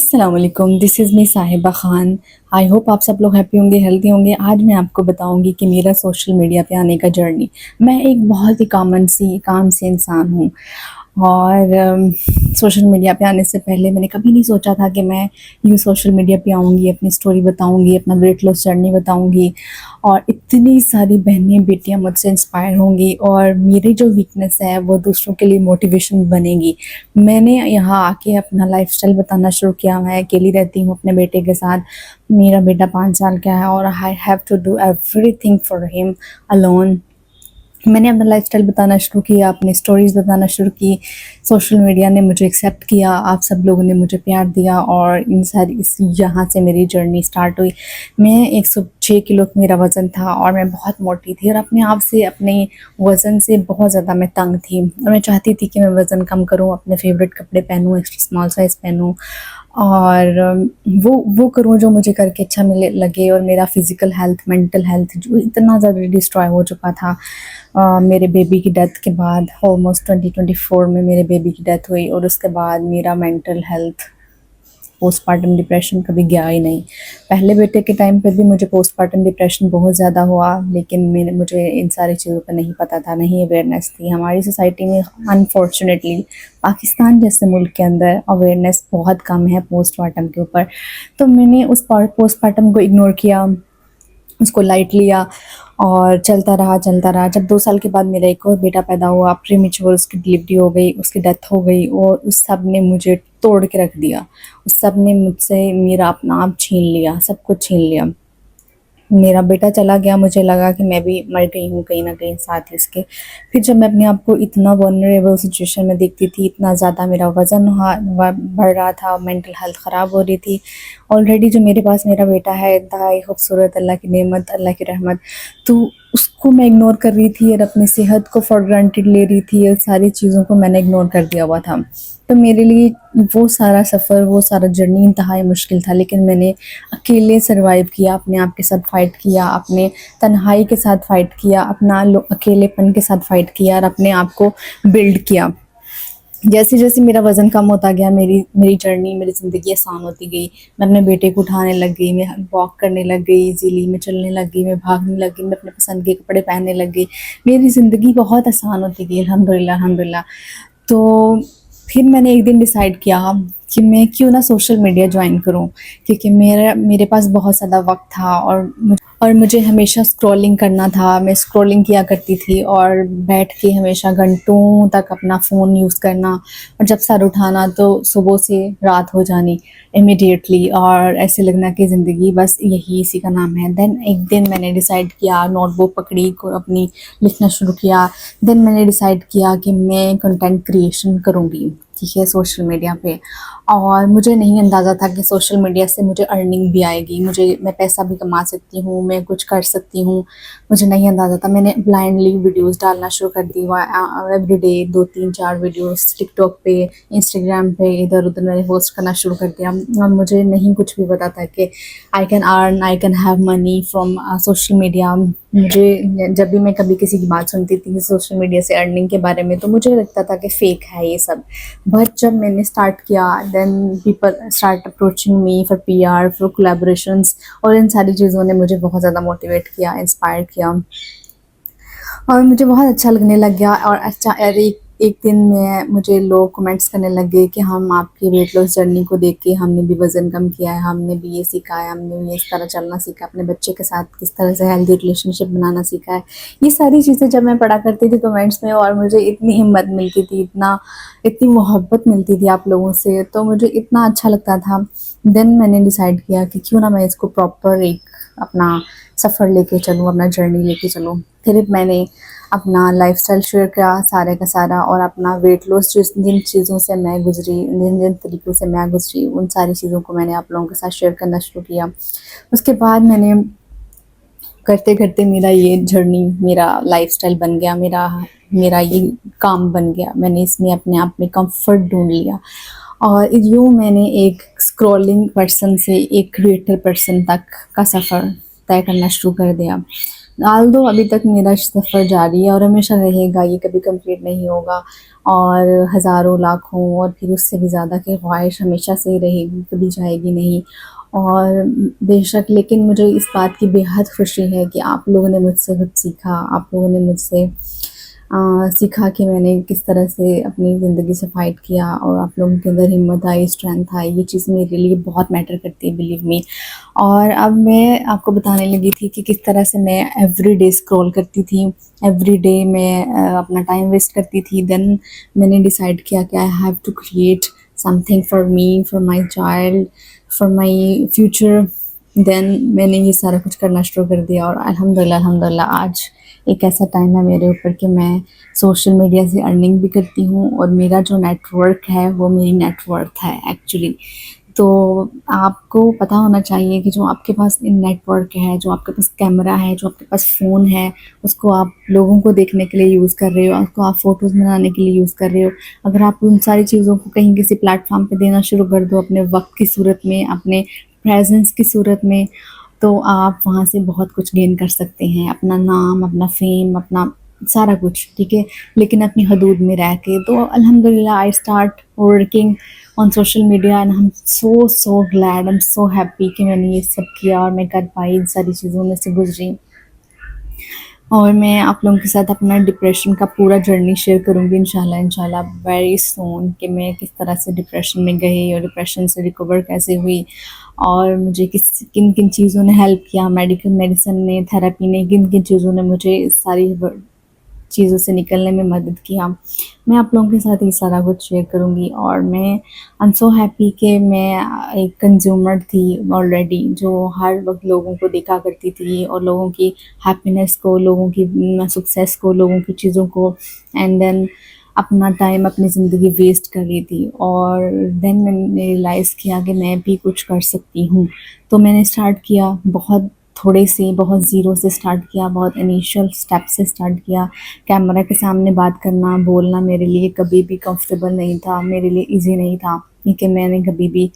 अस्सलाम वालेकुम, this is me साहिबा ख़ान। आई होप आप सब लोग हैप्पी होंगे, हेल्दी होंगे। आज मैं आपको बताऊंगी कि मेरा सोशल मीडिया पे आने का जर्नी। मैं एक बहुत ही काम से इंसान हूँ और सोशल मीडिया पे आने से पहले मैंने कभी नहीं सोचा था कि मैं यूँ सोशल मीडिया पे आऊँगी, अपनी स्टोरी बताऊँगी, अपना वेट लॉस जर्नी बताऊँगी और इतनी सारी बहनें बेटियाँ मुझसे इंस्पायर होंगी और मेरी जो वीकनेस है वो दूसरों के लिए मोटिवेशन बनेगी। मैंने यहाँ आके अपना लाइफ़स्टाइल बताना शुरू किया। मैं अकेली रहती हूँ अपने बेटे के साथ। मेरा बेटा 5 साल का है और I have to do everything for him alone. मैंने अपना लाइफ़स्टाइल बताना शुरू किया, अपनी स्टोरीज़ बताना शुरू की। सोशल मीडिया ने मुझे एक्सेप्ट किया, आप सब लोगों ने मुझे प्यार दिया और इस यहाँ से मेरी जर्नी स्टार्ट हुई। मैं 106 किलो मेरा वज़न था और मैं बहुत मोटी थी और अपने आप से, अपने वज़न से बहुत ज़्यादा मैं तंग थी और मैं चाहती थी कि मैं वज़न कम करूँ, अपने फ़ेवरेट कपड़े पहनूँ, एक्स्ट्रा स्मॉल साइज़ पहनूँ और वो करूँ जो मुझे करके अच्छा मिले लगे। और मेरा फ़िज़िकल हेल्थ, मेंटल हेल्थ जो इतना ज़्यादा डिस्ट्रॉय हो चुका था मेरे बेबी की डेथ के बाद। ऑलमोस्ट 2024 में मेरे बेबी की डेथ हुई और उसके बाद मेरा मेंटल हेल्थ, पोस्टपार्टम डिप्रेशन कभी गया ही नहीं। पहले बेटे के टाइम पे भी मुझे पोस्टपार्टम डिप्रेशन बहुत ज़्यादा हुआ, लेकिन मुझे इन सारी चीज़ों का नहीं पता था, नहीं अवेयरनेस थी। हमारी सोसाइटी में अनफॉर्चुनेटली पाकिस्तान जैसे मुल्क के अंदर अवेयरनेस बहुत कम है पोस्टपार्टम के ऊपर। तो मैंने उस पोस्टपार्टम को इग्नोर किया, उसको लाइट लिया और चलता रहा। जब 2 साल के बाद मेरा एक और बेटा पैदा हुआ, प्रीमेच्योर उसकी डिलीवरी हो गई, उसकी डेथ हो गई और उस सब ने मुझे तोड़ के रख दिया। उस सब ने मुझसे मेरा अपना आप छीन लिया, सब कुछ छीन लिया। मेरा बेटा चला गया, मुझे लगा कि मैं भी मर गई हूँ कहीं न कहीं साथ इसके। फिर जब मैं अपने आप को इतना वल्नरेबल सिचुएशन में देखती थी, इतना ज़्यादा मेरा वज़न बढ़ रहा था, मेंटल हेल्थ ख़राब हो रही थी। ऑलरेडी जो मेरे पास मेरा बेटा है, इंतहाई खूबसूरत, अल्लाह की नेमत, अल्लाह की रहमत, तो उसको मैं इग्नोर कर रही थी और अपनी सेहत को फॉर ग्रांटेड ले रही थी और सारी चीज़ों को मैंने इग्नोर कर दिया हुआ था। तो मेरे लिए वो सारा सफ़र, वो सारा जर्नी इंतहाई मुश्किल था, लेकिन मैंने अकेले सर्वाइव किया, अपने आप के साथ फ़ाइट किया, अपने तन्हाई के साथ फ़ाइट किया, अपना अकेलेपन के साथ फ़ाइट किया और अपने आप को बिल्ड किया। जैसे-जैसे मेरा वज़न कम होता गया, मेरी मेरी जर्नी, मेरी ज़िंदगी आसान होती गई। मैं अपने बेटे को उठाने लग गई, मैं वॉक करने लग गई ईज़िली, मैं चलने लग गई, मैं भागने लग गई, मैं अपने पसंद के कपड़े पहनने लग गई। मेरी ज़िंदगी बहुत आसान होती गई, अल्हम्दुलिल्लाह, अल्हम्दुलिल्लाह। तो फिर मैंने एक दिन डिसाइड किया कि मैं क्यों ना सोशल मीडिया जॉइन करूं, क्योंकि मेरे पास बहुत ज़्यादा वक्त था और मुझे हमेशा स्क्रॉलिंग करना था। मैं स्क्रॉलिंग किया करती थी और बैठ के हमेशा घंटों तक अपना फ़ोन यूज़ करना और जब सर उठाना तो सुबह से रात हो जानी इमीडिएटली और ऐसे लगना कि ज़िंदगी बस यही इसी का नाम है। देन एक दिन मैंने डिसाइड किया, नोटबुक पकड़ी को अपनी, लिखना शुरू किया। देन मैंने डिसाइड किया कि मैं कंटेंट क्रिएशन करूँगी, ठीक है, सोशल मीडिया पे। और मुझे नहीं अंदाज़ा था कि सोशल मीडिया से मुझे अर्निंग भी आएगी, मैं पैसा भी कमा सकती हूँ, मैं कुछ कर सकती हूँ, मुझे नहीं अंदाज़ा था। मैंने ब्लाइंडली वीडियोस डालना शुरू कर दी, एवरीडे 2-3-4 वीडियोस टिकटॉक पे, इंस्टाग्राम पे, इधर-उधर मैंने पोस्ट करना शुरू कर दिया और मुझे नहीं कुछ भी पता था कि I can have money from social media. मुझे जब भी मैं कभी किसी की बात सुनती थी सोशल मीडिया से अर्निंग के बारे में, तो मुझे लगता था कि फ़ेक है ये सब। बट जब मैंने स्टार्ट किया, then people start approaching me for PR, for collaborations और इन सारी चीज़ों ने मुझे बहुत ज़्यादा मोटिवेट किया, इंस्पायर किया और मुझे बहुत अच्छा लगने लग गया। और अच्छा, और एक दिन में मुझे लोग कमेंट्स करने लग गए कि हम आपकी वेट लॉस जर्नी को देख के हमने भी वज़न कम किया है, हमने भी ये सीखा है, हमने भी इस तरह चलना सीखा, अपने बच्चे के साथ किस तरह से हेल्दी रिलेशनशिप बनाना सीखा है। ये सारी चीज़ें जब मैं पढ़ा करती थी कमेंट्स में और मुझे इतनी हिम्मत मिलती थी, इतनी मोहब्बत मिलती थी आप लोगों से, तो मुझे इतना अच्छा लगता था। देन मैंने डिसाइड किया कि क्यों ना मैं इसको प्रॉपर एक अपना सफ़र लेके चलूँ, अपना जर्नी लेके चलूँ। फिर मैंने अपना लाइफ़स्टाइल शेयर किया सारे का सारा और अपना वेट लॉस जिन चीज़ों से मैं गुज़री, जिन तरीक़ों से मैं गुज़री, उन सारी चीज़ों को मैंने आप लोगों के साथ शेयर करना शुरू किया। उसके बाद मैंने करते-करते मेरा ये जर्नी, मेरा लाइफ़स्टाइल बन गया, मेरा मेरा ये काम बन गया। मैंने इसमें अपने आप में कम्फ़र्ट ढूँढ लिया और यूँ मैंने एक स्क्रॉलिंग पर्सन से एक क्रिएटर पर्सन तक का सफ़र तय करना शुरू कर दिया। ऑल्दो अभी तक मेरा सफ़र जारी है और हमेशा रहेगा, ये कभी कंप्लीट नहीं होगा और हज़ारों लाखों और फिर उससे भी ज़्यादा की ख़्वाहिश हमेशा से ही रहेगी, कभी जाएगी नहीं। और बेशक लेकिन मुझे इस बात की बेहद खुशी है कि आप लोगों ने मुझसे कुछ सीखा, आप लोगों ने मुझसे सीखा कि मैंने किस तरह से अपनी ज़िंदगी से फ़ाइट किया और आप लोगों के अंदर हिम्मत आई, स्ट्रेंथ आई, ये चीज़ मेरे लिए बहुत मैटर करती है, बिलीव मी। और अब मैं आपको बताने लगी थी कि किस तरह से मैं एवरीडे स्क्रॉल करती थी, एवरीडे मैं अपना टाइम वेस्ट करती थी। देन मैंने डिसाइड किया कि I have to create something for me, for my child, for my future. Then मैंने ये सारा कुछ करना शुरू कर दिया और अल्हम्दुलिल्लाह अल्हम्दुलिल्लाह आज एक ऐसा टाइम है मेरे ऊपर कि मैं सोशल मीडिया से अर्निंग भी करती हूँ और मेरा जो नेटवर्क है वो मेरी नेटवर्थ है एक्चुअली। तो आपको पता होना चाहिए कि जो आपके पास नेटवर्क है, जो आपके पास कैमरा है, जो आपके पास फ़ोन है, उसको आप लोगों को देखने के लिए यूज़ कर रहे हो, उसको आप फ़ोटोज़ बनाने के लिए यूज़ कर रहे हो। अगर आप उन सारी चीज़ों को कहीं किसी प्लेटफ़ॉर्म पे देना शुरू कर दो अपने वक़्त की सूरत में, अपने प्रेज़ेंस की सूरत में, तो आप वहाँ से बहुत कुछ गेन कर सकते हैं। अपना नाम, अपना फ़ेम, अपना सारा कुछ, ठीक है? लेकिन अपनी हदूद में रह के। तो अल्हम्दुलिल्लाह I start working on social media and I am so glad, I am so happy कि मैंने ये सब किया और मैं कर पाई, इन सारी चीज़ों में से गुज़री। और मैं आप लोगों के साथ अपना डिप्रेशन का पूरा जर्नी शेयर करूँगी इंशाल्लाह इंशाल्लाह वेरी सून कि मैं किस तरह से डिप्रेशन में गई और डिप्रेशन से रिकवर कैसे हुई और मुझे किन किन चीज़ों ने हेल्प किया, मेडिकल मेडिसिन ने, थेरेपी ने, किन किन चीज़ों ने मुझे इस सारी चीज़ों से निकलने में मदद किया। मैं आप लोगों के साथ ये सारा कुछ शेयर करूँगी और मैं आई एम सो हैप्पी कि मैं एक कंज़्यूमर थी ऑलरेडी जो हर वक़्त लोगों को देखा करती थी और लोगों की हैप्पीनेस को, लोगों की सक्सेस को, लोगों की चीज़ों को एंड देन अपना टाइम, अपनी ज़िंदगी वेस्ट कर रही थी और देन मैंने रियलाइज़ किया कि मैं भी कुछ कर सकती हूँ। तो मैंने स्टार्ट किया बहुत थोड़े से, बहुत ज़ीरो से स्टार्ट किया, बहुत इनिशियल स्टेप से स्टार्ट किया। कैमरा के सामने बात करना, बोलना मेरे लिए कभी भी कंफर्टेबल नहीं था, मेरे लिए ईज़ी नहीं था क्योंकि मैंने कभी भी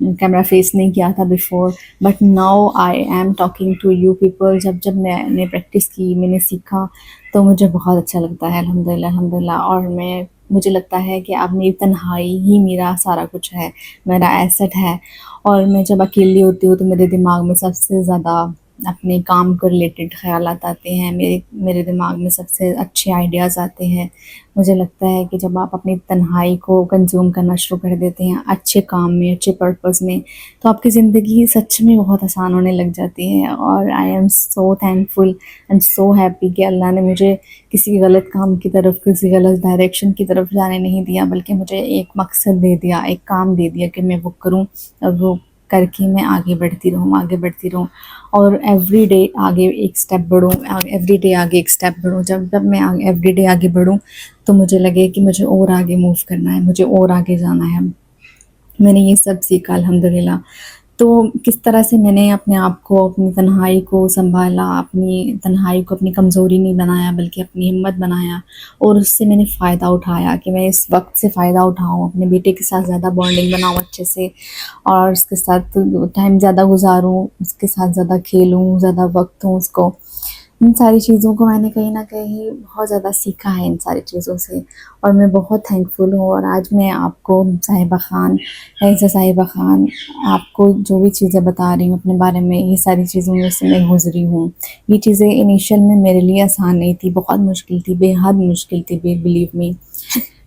कैमरा फेस नहीं किया था before. But now I am talking to you people. जब जब मैंने प्रैक्टिस की, मैंने सीखा, तो मुझे बहुत अच्छा लगता है अल्हम्दुलिल्लाह अल्हम्दुलिल्लाह। और मुझे लगता है कि अब मेरी तन्हाई ही मेरा सारा कुछ है, मेरा एसेट है। और मैं जब अकेली होती हूँ तो मेरे दिमाग में सबसे ज़्यादा अपने काम को रिलेटेड ख़यालात आते हैं, मेरे मेरे दिमाग में सबसे अच्छे आइडियाज़ आते हैं। मुझे लगता है कि जब आप अपनी तन्हाई को कंज़्यूम करना शुरू कर देते हैं अच्छे काम में, अच्छे पर्पस में, तो आपकी ज़िंदगी सच में बहुत आसान होने लग जाती है। और I am so thankful and so happy कि अल्लाह ने मुझे किसी गलत काम की तरफ, किसी गलत डायरेक्शन की तरफ जाने नहीं दिया, बल्कि मुझे एक मकसद दे दिया, एक काम दे दिया कि मैं वो करूँ और वो करके मैं आगे बढ़ती रहूँ, आगे बढ़ती रहूँ और एवरीडे आगे एक स्टेप बढ़ूँ, एवरीडे आगे एक स्टेप बढ़ूँ। जब जब मैं एवरीडे आगे बढ़ूँ तो मुझे लगे कि मुझे और आगे मूव करना है, मुझे और आगे जाना है। मैंने ये सब सीखा अल्हम्दुलिल्लाह। तो किस तरह से मैंने अपने आप को, अपनी तन्हाई को सँभाला, अपनी तन्हाई को अपनी कमज़ोरी नहीं बनाया बल्कि अपनी हिम्मत बनाया और उससे मैंने फ़ायदा उठाया कि मैं इस वक़्त से फ़ायदा उठाऊँ, अपने बेटे के साथ ज़्यादा बॉन्डिंग बनाऊँ अच्छे से और उसके साथ टाइम ज़्यादा गुज़ारूँ, उसके साथ ज़्यादा खेलूँ, ज़्यादा वक़्त दूँ उसको। इन सारी चीज़ों को मैंने कहीं न कहीं बहुत ज़्यादा सीखा है इन सारी चीज़ों से और मैं बहुत थैंकफुल हूँ। और आज मैं आपको साहिबा ख़ान, एज़ अ साहिबा ख़ान, आपको जो भी चीज़ें बता रही हूँ अपने बारे में, ये सारी चीज़ों में से मैं गुज़री हूँ। ये चीज़ें इनिशियल में मेरे लिए आसान नहीं थी, बहुत मुश्किल थी, बेहद मुश्किल थी, बिलीव मी।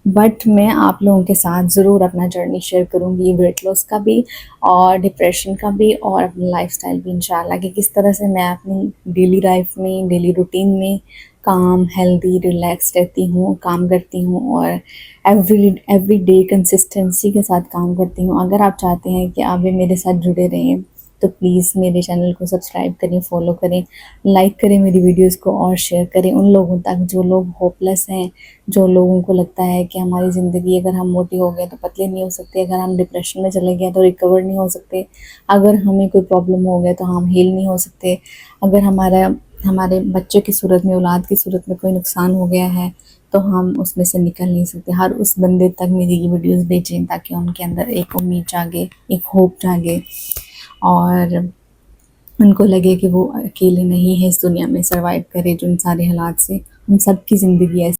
बट मैं आप लोगों के साथ ज़रूर अपना जर्नी शेयर करूँगी, वेट लॉस का भी और डिप्रेशन का भी और अपनी लाइफ़स्टाइल भी इंशाल्लाह कि किस तरह से मैं अपनी डेली लाइफ़ में, डेली रूटीन में काम, हेल्दी, रिलैक्स रहती हूँ, काम करती हूँ और एवरी डे कंसिस्टेंसी के साथ काम करती हूँ। अगर आप चाहते हैं कि आप भी मेरे साथ जुड़े रहें, तो प्लीज़ मेरे चैनल को सब्सक्राइब करें, फ़ॉलो करें, लाइक करें मेरी वीडियोज़ को और शेयर करें उन लोगों तक जो लोग होपलेस हैं, जो लोगों को लगता है कि हमारी ज़िंदगी, अगर हम मोटे हो गए तो पतले नहीं हो सकते, अगर हम डिप्रेशन में चले गए तो रिकवर नहीं हो सकते, अगर हमें कोई प्रॉब्लम हो गया तो हम हील नहीं हो सकते, अगर हमारे बच्चे की सूरत में, औलाद की सूरत में कोई नुकसान हो गया है तो हम उसमें से निकल नहीं सकते। हर उस बंदे तक मेरी ये वीडियोज़ भेजें ताकि उनके अंदर एक उम्मीद जागे, एक होप जागे। और उनको लगे कि वो अकेले नहीं है इस दुनिया में, सर्वाइव करे जिन सारे हालात से। हम सबकी ज़िंदगी ऐसी